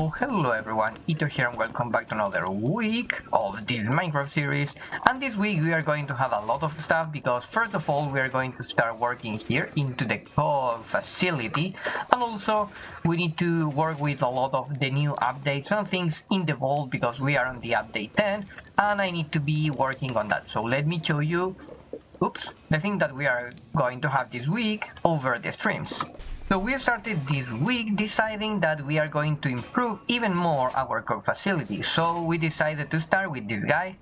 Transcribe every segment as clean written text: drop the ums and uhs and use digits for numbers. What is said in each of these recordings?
Well, hello everyone, Ito here and welcome back to another week of this Minecraft series. And this week we are going to have a lot of stuff because first of all we are going to start working here into the COG Facility, and also we need to work with a lot of the new updates and things in the vault because we are on the update 10 and I need to be working on that. So let me show you the thing that we are going to have this week over the streams. So we started this week deciding that we are going to improve even more our COG facility. So we decided to start with this guy,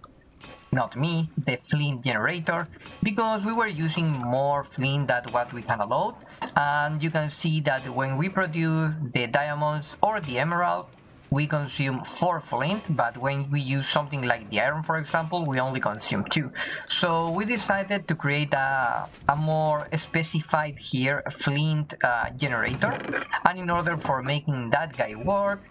not me, the flint generator, because we were using more flint than what we can allow. And you can see that when we produce the diamonds or the emerald, we consume 4 flint, but when we use something like the iron, for example, we only consume 2. So we decided to create a more specified here flint generator, and in order for making that guy work,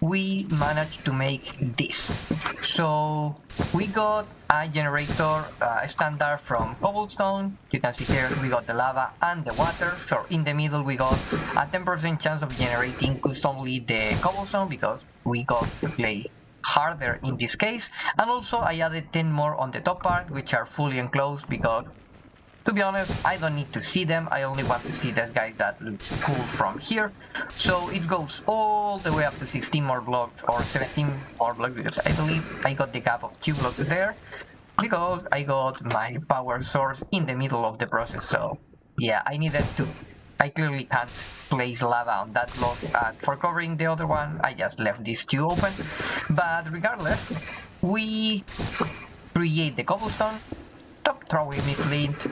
we managed to make this. So we got a generator standard from cobblestone. You can see here we got the lava and the water. So in the middle we got a 10% chance of generating customly the cobblestone because we got to play harder in this case. And also I added 10 more on the top part, which are fully enclosed because, to be honest, I don't need to see them. I only want to see the guys that look cool from here. So it goes all the way up to 16 more blocks or 17 more blocks because I believe I got the gap of 2 blocks there because I got my power source in the middle of the process. So yeah, I needed to. I clearly can't place lava on that block. For covering the other one, I just left these 2 open. But regardless, we create the cobblestone. Stop throwing me flint.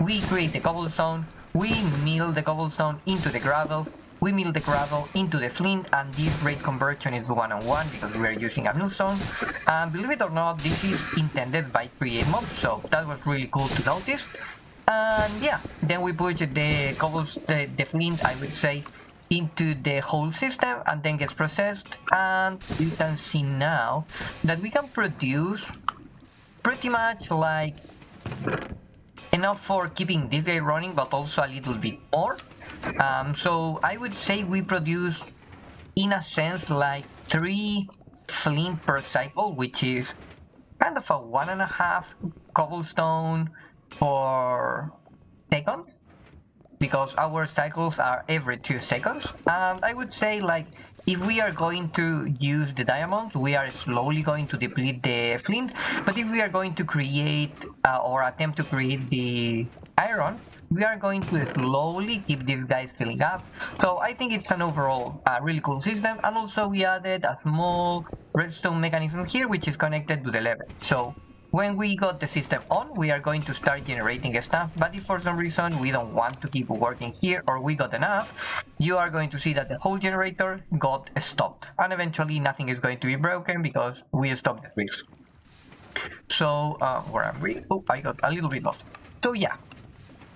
We create the cobblestone, we mill the cobblestone into the gravel, we mill the gravel into the flint, and this rate conversion is 1-on-1 because we are using a millstone. And believe it or not, this is intended by create mob, so that was really cool to notice. And yeah, then we push the flint, I would say, into the whole system and then gets processed, and you can see now that we can produce pretty much like enough for keeping this guy running, but also a little bit more. So I would say we produce, in a sense, like 3 flint per cycle, which is kind of a 1.5 cobblestone per second, because our cycles are every 2 seconds. And I would say, like, if we are going to use the diamonds, we are slowly going to deplete the flint, but if we are going to create or attempt to create the iron, we are going to slowly keep these guys filling up. So I think it's an overall really cool system. And also we added a small redstone mechanism here, which is connected to the level. So when we got the system on, we are going to start generating stuff, but if for some reason we don't want to keep working here or we got enough, you are going to see that the whole generator got stopped. And eventually nothing is going to be broken because we stopped the risk. So, where are we? Oh, I got a little bit lost. So yeah,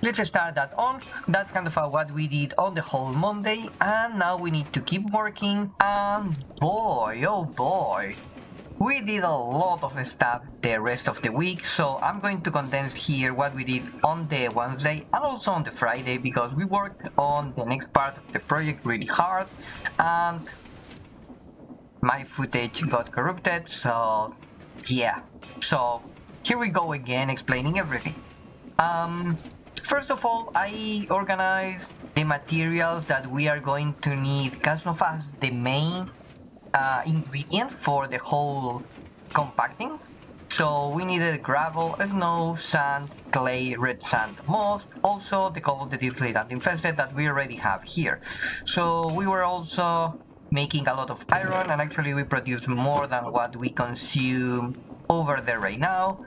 let's start that on. That's kind of what we did on the whole Monday, and now we need to keep working, and boy, oh boy, we did a lot of stuff the rest of the week, so I'm going to condense here what we did on the Wednesday and also on the Friday because we worked on the next part of the project really hard and my footage got corrupted, so yeah. So here we go again explaining everything. First of all, I organized the materials that we are going to need kind of as the main ingredient for the whole compacting. So we needed gravel, snow, sand, clay, red sand, moss, also the cobble, the deep and infested that we already have here. So we were also making a lot of iron, and actually we produced more than what we consume over there right now,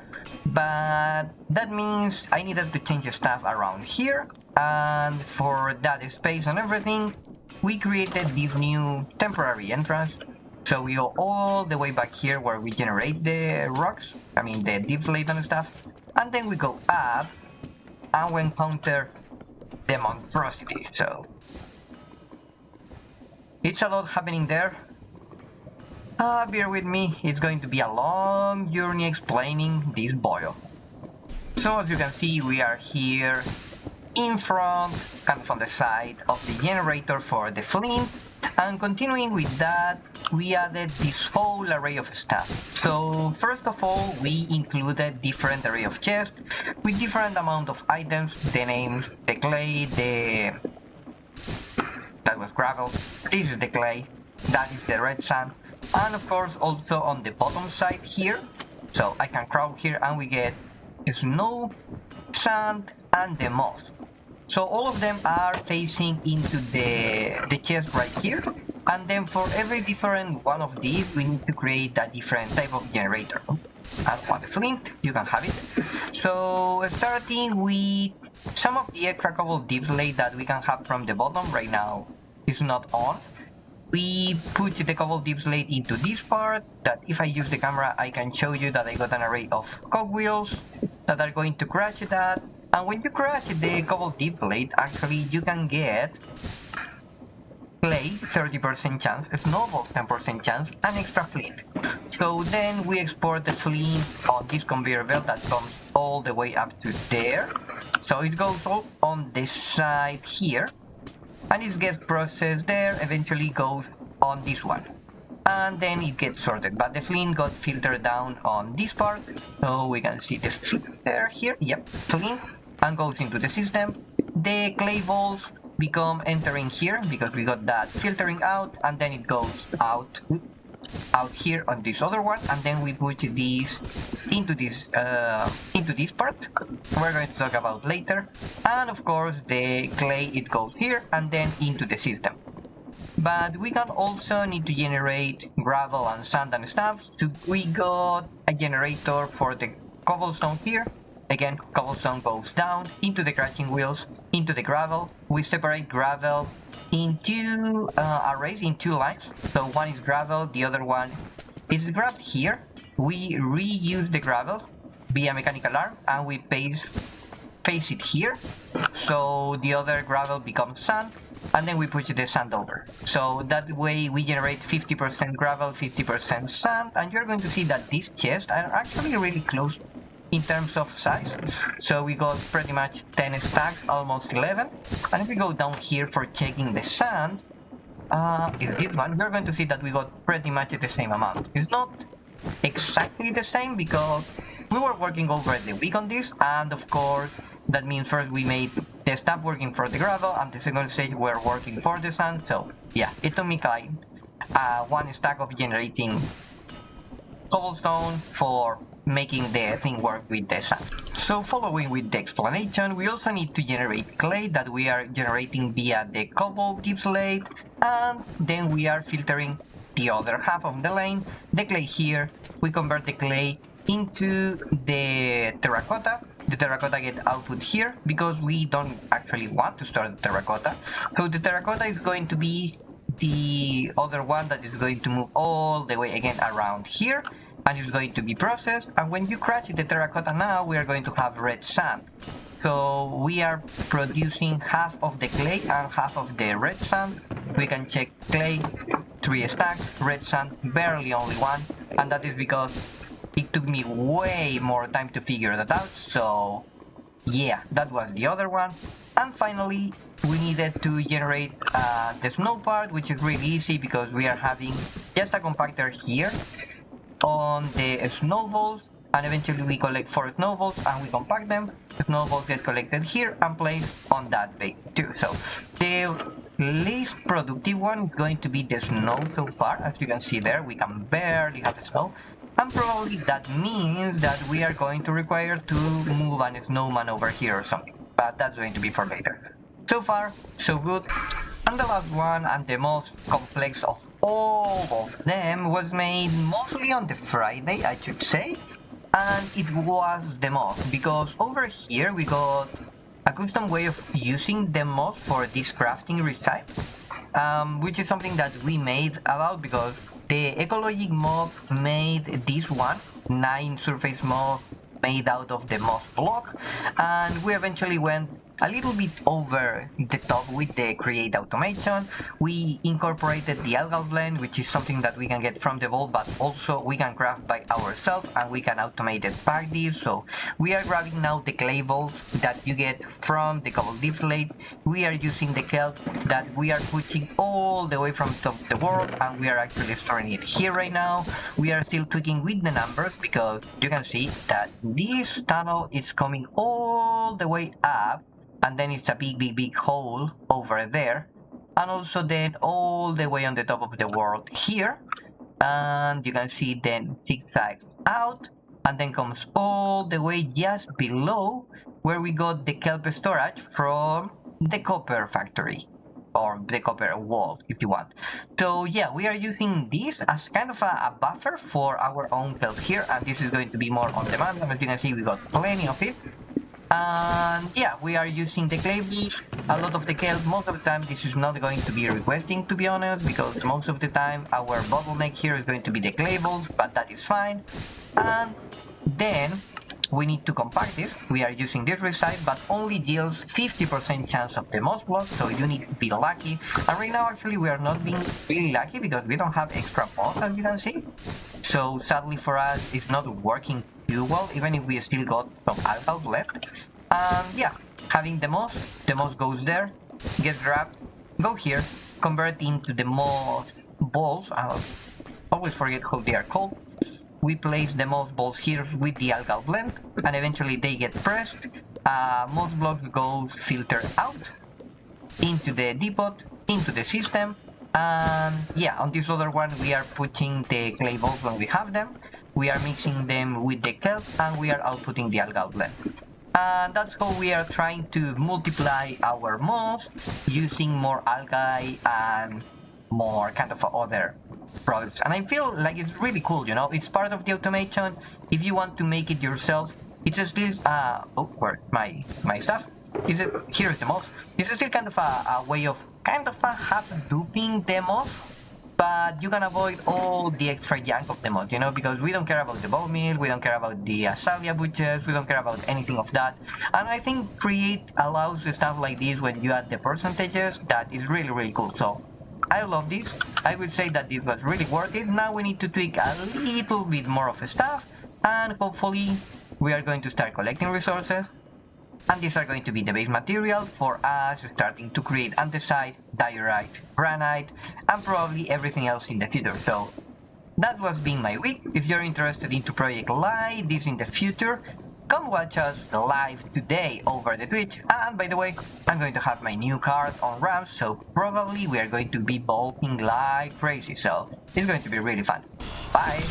but that means I needed to change stuff around here, and for that space and everything we created this new temporary entrance. So we go all the way back here where we generate the rocks, I mean the deep slate and stuff, and then we go up and we encounter the monstrosity. So it's a lot happening there. Bear with me, it's going to be a long journey explaining this boil. So as you can see, we are here in front, kind of on the side of the generator for the flint, and continuing with that, we added this whole array of stuff. So first of all, we included different array of chests with different amount of items, the names, the clay, that was gravel, this is the clay, that is the red sand, and of course also on the bottom side here, so I can crawl here and we get snow, sand, and the moss. So all of them are facing into the chest right here, and then for every different one of these we need to create a different type of generator. As for the flint, you can have it. So starting with some of the extra cobble deep slate that we can have from the bottom right now is not on. We put the cobble deep slate into this part, that if I use the camera I can show you that I got an array of cogwheels that are going to crash that. And when you crash the cobble deep slate, actually you can get clay 30% chance, snowballs 10% chance, and extra flint. So then we export the flint on this conveyor belt that comes all the way up to there. So it goes all on this side here, and it gets processed there, eventually goes on this one. And then it gets sorted, but the flint got filtered down on this part, so we can see the filter here, yep, flint, and goes into the system. The clay balls become entering here because we got that filtering out, and then it goes out here on this other one, and then we put these into this part we're going to talk about later. And of course the clay, it goes here and then into the system. But we can also need to generate gravel and sand and stuff, so we got a generator for the cobblestone here. Again, cobblestone goes down into the crushing wheels, into the gravel. We separate gravel in two arrays, in two lines. So one is gravel, the other one is grabbed here. We reuse the gravel via mechanical arm and we face it here. So the other gravel becomes sand, and then we push the sand over. So that way we generate 50% gravel, 50% sand, and you're going to see that these chests are actually really close in terms of size. So we got pretty much 10 stacks, almost 11. And if we go down here for checking the sand, in this one, we're going to see that we got pretty much the same amount. It's not exactly the same because we were working over the week on this, and of course that means first we made the stuff working for the gravel, and the second stage we're working for the sand. So yeah, it took me like one stack of generating cobblestone for making the thing work with the sand. So following with the explanation, we also need to generate clay that we are generating via the cobble deep slate, and then we are filtering the other half of the lane, the clay here. We convert the clay into the terracotta. The terracotta get output here because we don't actually want to store the terracotta. So the terracotta is going to be the other one that is going to move all the way again around here, and it's going to be processed. And when you crash the terracotta now, we are going to have red sand. So we are producing half of the clay and half of the red sand. We can check clay 3 stacks, red sand barely only 1, and that is because it took me way more time to figure that out. So yeah, that was the other one. And finally we needed to generate the snow part, which is really easy because we are having just a compactor here on the snowballs, and eventually we collect 4 snowballs and we compact them. The snowballs get collected here and placed on that bay too. So the least productive one is going to be the snow so far. As you can see there, we can barely have snow, and probably that means that we are going to require to move a snowman over here or something, but that's going to be for later. So far so good. And the last one, and the most complex of all of them, was made mostly on the Friday, I should say, and it was the moss, because over here we got a custom way of using the moss for this crafting recipe, which is something that we made about because the ecologic mob made this one, 9 surface mob made out of the moss block, and we eventually went a little bit over the top with the create automation. We incorporated the algal blend, which is something that we can get from the vault, but also we can craft by ourselves and we can automate it pack this. So we are grabbing now the clay balls that you get from the cobble deep slate. We are using the kelp that we are pushing all the way from top of the world, and we are actually storing it here right now. We are still tweaking with the numbers because you can see that this tunnel is coming all the way up, and then it's a big hole over there, and also then all the way on the top of the world here, and you can see then zigzags out, and then comes all the way just below where we got the kelp storage from the copper factory, or the copper wall if you want. So yeah, we are using this as kind of a buffer for our own kelp here, and this is going to be more on demand. As you can see, we got plenty of it. And yeah, we are using the clay balls, a lot of the kelp. Most of the time this is not going to be requesting, to be honest, because most of the time our bottleneck here is going to be the clay balls, but that is fine. And then we need to compact this. We are using this recipe, but only deals 50% chance of the moss block, so you need to be lucky. And right now actually we are not being really lucky because we don't have extra moss, as you can see. So sadly for us it's not working too well, even if we still got some algal left. And yeah, having the moss goes there, gets wrapped, go here, convert into the moss balls. I always forget how they are called. We place the moss balls here with the algal blend, and eventually they get pressed. Moss blocks goes filtered out into the depot, into the system. And yeah, on this other one we are putting the clay balls when we have them. We are mixing them with the kelp, and we are outputting the algal blend. And that's how we are trying to multiply our moss using more algae and more kind of other products. And I feel like it's really cool, you know, it's part of the automation. If you want to make it yourself, it's still oh, where's my stuff? Here's the moss. It's still kind of a way of half duping the moss, but you can avoid all the extra junk of the mod, you know, because we don't care about the bone meal, we don't care about the salvia butchers, we don't care about anything of that. And I think Create allows stuff like this when you add the percentages. That is really cool. So I love this. I would say that it was really worth it. Now we need to tweak a little bit more of stuff, and hopefully we are going to start collecting resources. And these are going to be the base material for us starting to create andesite, diorite, granite, and probably everything else in the future. So that was being my week. If you're interested into project like this in the future, come watch us live today over the Twitch. And by the way, I'm going to have my new card on ramps, so probably we are going to be bolting like crazy. So it's going to be really fun. Bye!